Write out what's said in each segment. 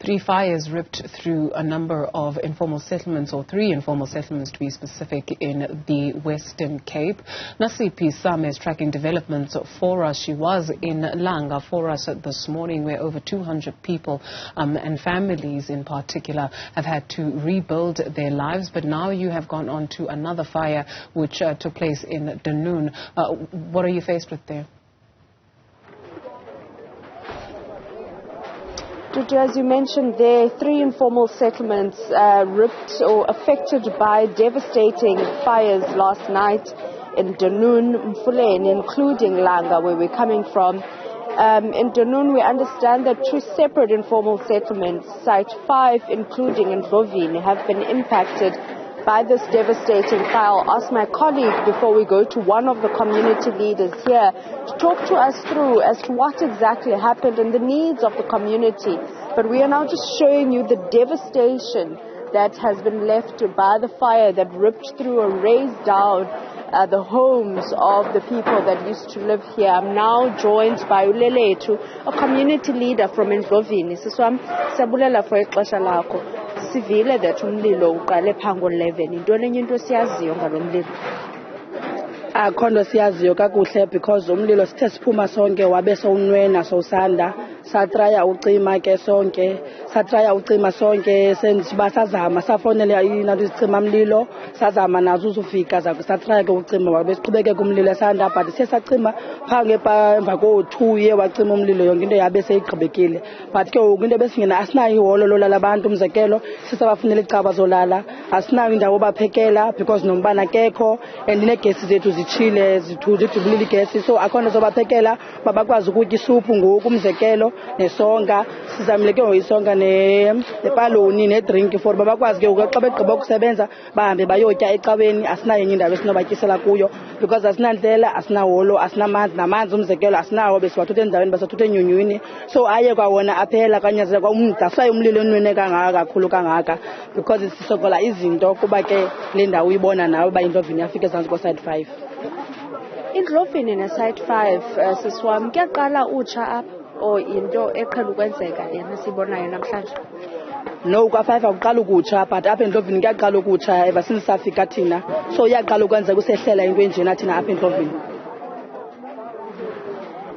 Three fires ripped through a number of informal settlements, or 3 informal settlements to be specific, in the Western Cape. Nasiphi is tracking developments for us. She was in Langa for us this morning, where over 200 people and families in particular have had to rebuild their lives. But now you have gone on to another fire which took place in Dunoon. What are you faced with there? As you mentioned, there are 3 informal settlements ripped or affected by devastating fires last night in Dunoon, Mfuleni, including Langa, where we're coming from. In Dunoon, we understand that 2 separate informal settlements, Site 5, including Endlovini, have been impacted by this devastating fire. I'll ask my colleague before we go to one of the community leaders here to talk to us through as to what exactly happened and the needs of the community. But we are now just showing you the devastation that has been left by the fire that ripped through and razed down the homes of the people that used to live here. I'm now joined by Uleletu, a community leader from Endlovini. Siswam, siyabulela for ixesha lakho. Sivile that umlilo uqale phango 11. Intoni enye into siyaziyo ngalo mlilo? Akhondo siyaziyo kakuhle because umlilo sithe siphuma sonke wabe sowunwena sowusanda. Satraya ucima ke sonke, senziba sazama safonela inantu isicima mlilo, sazama nazo uzufika satraya ke ucima wabe siqhubeke kumlilo esanda, but sesacima phange emva ko2 ye wacima umlilo yonke into yabe seyigqibekile. But ke into besingena asinayo iholo lolala abantu, umzekelo sisabafunela icaba zolala, asinayo indawo baphekela because nombana kekho and negesi zethu zichile zidubulile igesi, so akhona zobaphekela babakwazi ukutya isuphu ngoku, umzekelo nesonga sizamile ke ngoyisonga nepaloni nedrink for babakwazi ke xa begqiba ukusebenza bahambe bayotya ecaweni. Asinayo enye indawo esinobatyisela kuyo because asinandlela, asinaholo, asinamanzi, namanzi umzekelo asinawo, besiwathutha endaweni basathutha enyunywini, so aye kwawona aphela kanyazela kwa umda sayo umlilo enwene kangaka kakhulu kangaka because sisokola izinto kuba ke le ndawo uyibona nawe uba Endlovini yafika ezantsi kwa-Site 5. Endlovini ne-Site 5 siswam kuyaqala utsha apha o into eqhela ukwenzeka lena sibonayo namhlanje? No, kwa-5 akuqala ukutsha, but apha Endlovini kuyaqala ukutsha ever since safika thina, so iyaqala ukwenzeka usehlela into enjena thina apha Endlovini.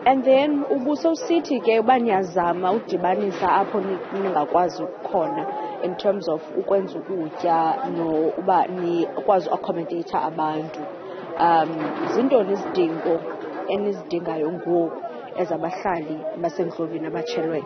And then ubusowusithi ke uba niyazama udibanisa apho ningakwazi ukukhona in terms of ukwenza ukutya uba nikwazi uaccommodate abantu. Zintoni izidingo enizidingayo ngoku ezabahlali baseNdlovini abatshelweyo?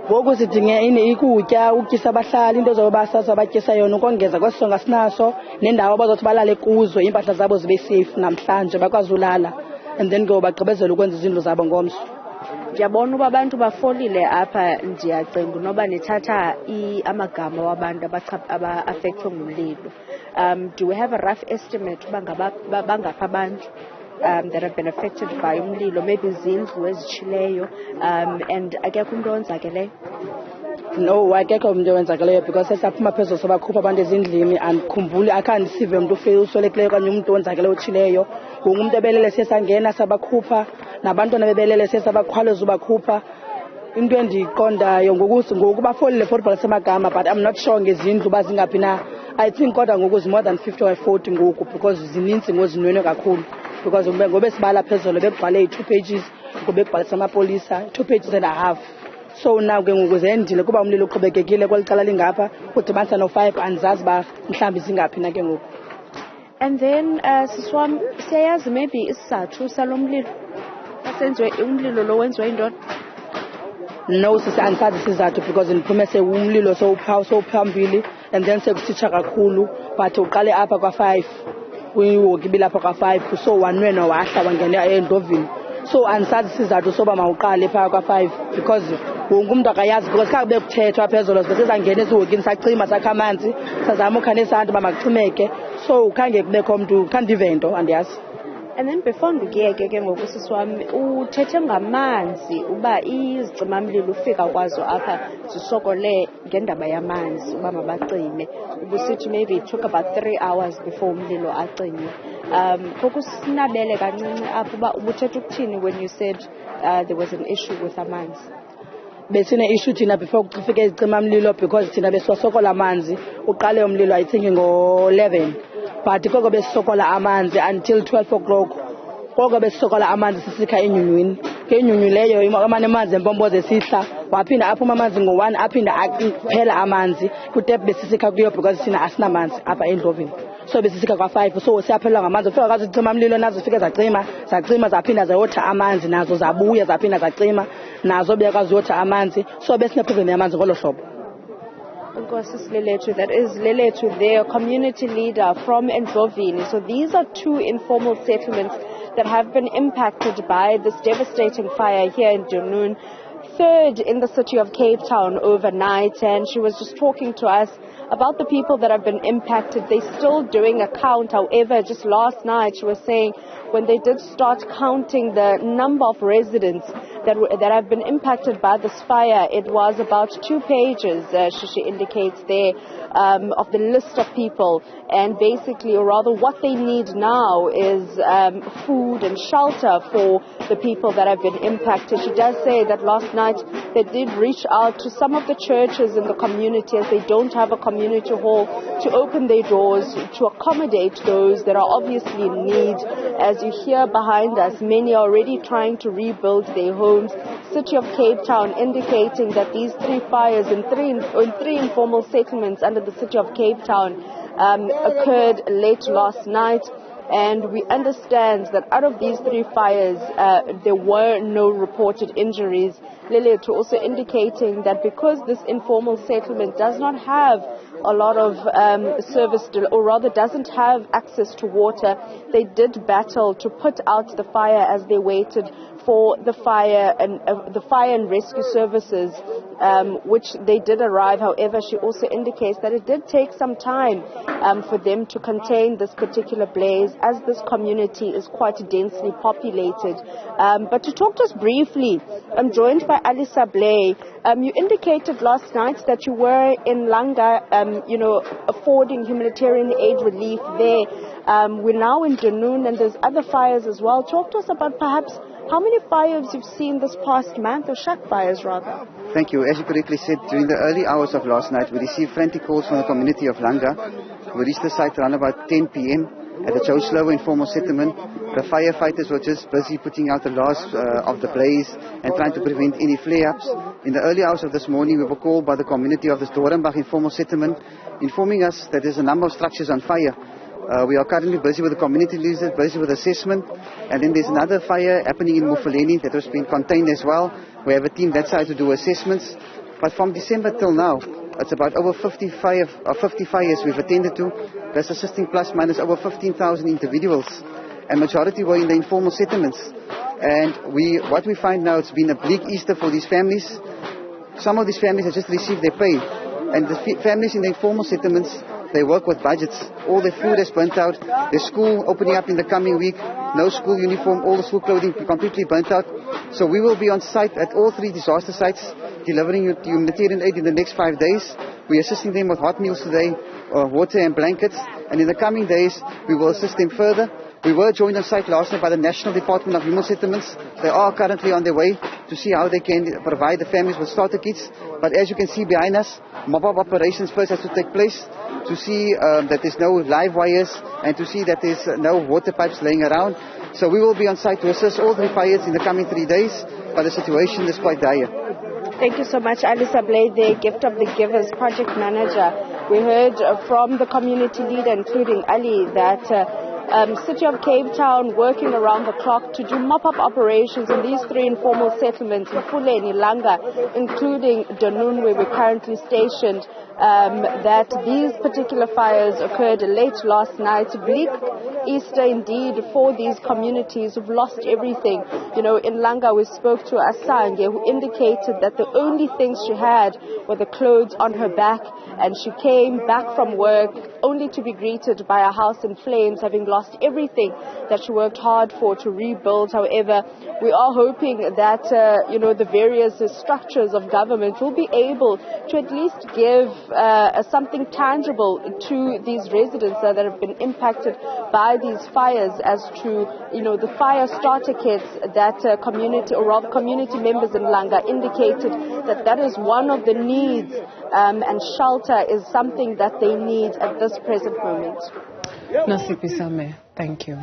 Ngoku sidinga ukutya, ukutyisa abahlali, into zobasasa batyisa yona, ukongeza kwesisonga sinaso nendawo abazothi balale kuzo, impahla zabo zibe safe namhlanje bakwazi ulala, and then ke bagqibezela ukwenza izindlu zabo ngomso. Ndiyabona uba abantu bafolile apha, ndiyacinga noba nithatha amagama wabantu aba-affectwe ngumlilo. Do we have a rough estimate uba bangaphi abantu that have been affected by umlilo, maybe izindlu ezitshileyo, and akekho umntu owenzakeleyo? No, akekho umntu owenzakeleyo because sesaphuma phezulu sobakhupha abantu ezindlini, andikhumbuli akhange ndisive umntu uswelekileyo okanye umntu owenzakeleyo otshileyo. Wonke umntu ebelele sesangena sabakhupha, nabantwana bebelele sesabakhwaleza ubakhupha. Into endiqondayo ngoku bafolile 40 balasemagama, but I'm not sure ngezindlu uba zingaphi na. I think kodwa ngoku more than 50 or 40 ngoku because zininzi ngozinwenwe kakhulu, because ngobe sibala phezulu bekugcwale 2 pages, ngobe kubhalisa amapolisa 2 pages and a half. So now ke ngoku zendile kuba umlilo uqhubekekile kweli cala lingapha udibanisa no5 andizazi ba mhlawumbi zingaphi na ke ngoku. And then siswam siyayazi maybe isizathu salomlilo asenziwe umlilo lo wenziwe yindoda? No, andisazi isizathu because ndiphume umlilo sowuphambili and then sekusitsha kakhulu, but uqale apha kwa-5 kwiwoki bilapha kwa-5, so wanwena wahla wangena Endlovini. So andisazi isizathu soba mawuqale phaa kwa-5 because wonke umntu akayazi, because khabe kuthethwa phezulu sesizangena esiwokini sacima sakha amanzi sazama ukhana esanti uba makucimeke, so khange kubekho mntu, khandive nto andiyazi. And then before ndikuyeke ke ngoku siswami uthethe ngamanzi uba izicimamlilo ufika kwazo apha zisokole ngendaba yamanzi uba mabacime. Ubusithi maybe it took about 3 hours before umlilo acime. Khoku sinabele kancinci apha uba ubuthethe ukuthini when you said there was an issue with amanzi? besine issue thina before kufike izicimamlilo because thina besiwasokola amanzi uqale umlilo I think ngo-11 but koko besisokola amanzi until 12 o'clock koko besisokola amanzi sisikha enyunyweni ngenyunyu leyo amane amanzi empompoze esihla waphinda aphuma amanzi ngo-1 aphinda aphela amanzi kutep besisikha kuyo because thina asinamanzi apha Endlovini so besisika kwa-5 so siyaphelelwa ngamanzi ufika kwazi izicimamlilo nazo zifike zacima zaphinda zayotha amanzi nazo zabuya zaphinda zacima nazo beyakwazi uyotha amanzi so besineproblem yamanzi ngolo hlobo. That is Leletu, their community leader from Endlovini. So these are two informal settlements that have been impacted by this devastating fire here in Dunoon, third in the city of Cape Town overnight, and she was just talking to us about the people that have been impacted. They're still doing a count. However, just last night she was saying when they did start counting the number of residents that have been impacted by this fire, it was about 2 pages, she indicates there, of the list of people. And basically, or rather what they need now is food and shelter for the people that have been impacted. She does say that last night they did reach out to some of the churches in the community, as they don't have a community hall, to open their doors to accommodate those that are obviously in need. As you hear behind us, many are already trying to rebuild their homes. City of Cape Town indicating that these 3 fires in three informal settlements under the city of Cape Town occurred late last night. And we understand that out of these 3 fires, there were no reported injuries. Lilith also indicating that because this informal settlement does not have a lot of service, or rather doesn't have access to water, they did battle to put out the fire as they waited for the fire and rescue services, which they did arrive. However, she also indicates that it did take some time for them to contain this particular blaze, as this community is quite densely populated. But to talk to us briefly, I'm joined by Alisa Blay. You indicated last night that you were in Langa, affording humanitarian aid relief there. We're now in Dunoon, and there's other fires as well. Talk to us about perhaps how many fires you've seen this past month, or shack fires rather. Thank you. As you correctly said, during the early hours of last night, we received frantic calls from the community of Langa. We reached the site around about 10 p.m. at the Choslow informal settlement. The firefighters were just busy putting out the last of the blaze and trying to prevent any flare-ups. In the early hours of this morning, we were called by the community of this Dorenbach informal settlement, informing us that there's a number of structures on fire. We are currently busy with the community leaders, busy with assessment, and then there's another fire happening in Mufuleni that has been contained as well. We have a team that side to do assessments. But from December till now, it's about over 50 fires we've attended to. That's assisting plus minus over 15,000 individuals, and majority were in the informal settlements. And what we find now, it's been a bleak Easter for these families. Some of these families have just received their pay, and the families in the informal settlements, they work with budgets. All their food is burnt out. Their school opening up in the coming week. No school uniform. All the school clothing completely burnt out. So we will be on site at all 3 disaster sites, delivering humanitarian aid in the next 5 days. We're assisting them with hot meals today, water and blankets. And in the coming days, we will assist them further. We were joined on site last night by the National Department of Human Settlements. They are currently on their way to see how they can provide the families with starter kits. But as you can see behind us, mop-up operations first has to take place to see that there's no live wires and to see that there's no water pipes laying around. So we will be on site to assist all 3 fires in the coming 3 days, but the situation is quite dire. Thank you so much, Alisa Blade, the Gift of the Givers project manager. We heard from the community leader, including Ali, that City of Cape Town working around the clock to do mop-up operations in these 3 informal settlements, Mfuleni, Langa, including Dunoon, where we're currently stationed. That these particular fires occurred late last night. Bleak Easter indeed for these communities who've lost everything. In Langa we spoke to Asange, who indicated that the only things she had were the clothes on her back, and she came back from work only to be greeted by a house in flames, having lost lost everything that she worked hard for to rebuild. However, we are hoping that, the various structures of government will be able to at least give something tangible to these residents that have been impacted by these fires, as to, the fire starter kits that community members in Langa indicated that is one of the needs, and shelter is something that they need at this present moment. Nasiphi, thank you.